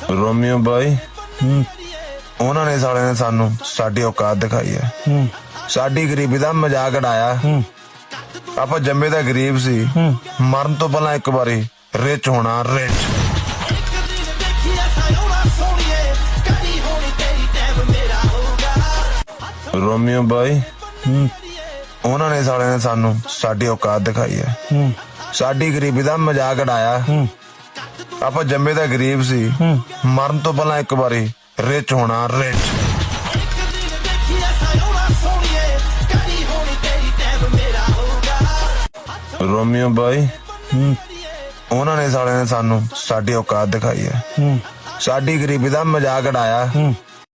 Romeo ਬਾਈ ਉਹਨਾਂ ਨੇ ਸਾਲੇ ਨੇ ਸਾਨੂੰ ਸਾਡੀ ਔਕਾਤ ਦਿਖਾਈ ਹੈ। ਸਾਡੀ ਗਰੀਬੀ ਦਾ ਮਜ਼ਾਕ ਉਡਾਇਆ। ਆਪਾਂ ਜੰਮੇ ਤਾਂ ਗਰੀਬ ਸੀ, ਮਰਨ ਤੋਂ ਪਹਿਲਾਂ ਇੱਕ ਵਾਰੀ ਰਿਚ ਹੋਣਾ, ਰਿਚ। ਰੋਮੀਓ ਬਾਈ ਉਹਨਾਂ ਨੇ ਸਾਲੇ ਨੇ ਸਾਨੂੰ ਸਾਡੀ ਔਕਾਤ ਦਿਖਾਈ ਹੈ। ਸਾਡੀ ਗਰੀਬੀ ਦਾ ਮਜ਼ਾਕ ਉਡਾਇਆ। ਆਪਾਂ ਜੰਮੇ ਤਾਂ ਗਰੀਬ ਸੀ, ਮਰਨ ਤੋਂ ਪਹਿਲਾਂ ਇੱਕ ਵਾਰੀ ਰਿਚ ਹੋਣਾ, ਰਿਚ। ਰੋਮੀਓ ਬਾਈ ਉਹਨਾਂ ਨੇ ਸਾਲੇ ਨੇ ਸਾਨੂੰ ਸਾਡੀ ਔਕਾਤ ਦਿਖਾਈ ਹੈ। ਸਾਡੀ ਗਰੀਬੀ ਦਾ ਮਜ਼ਾਕ ਉਡਾਇਆ।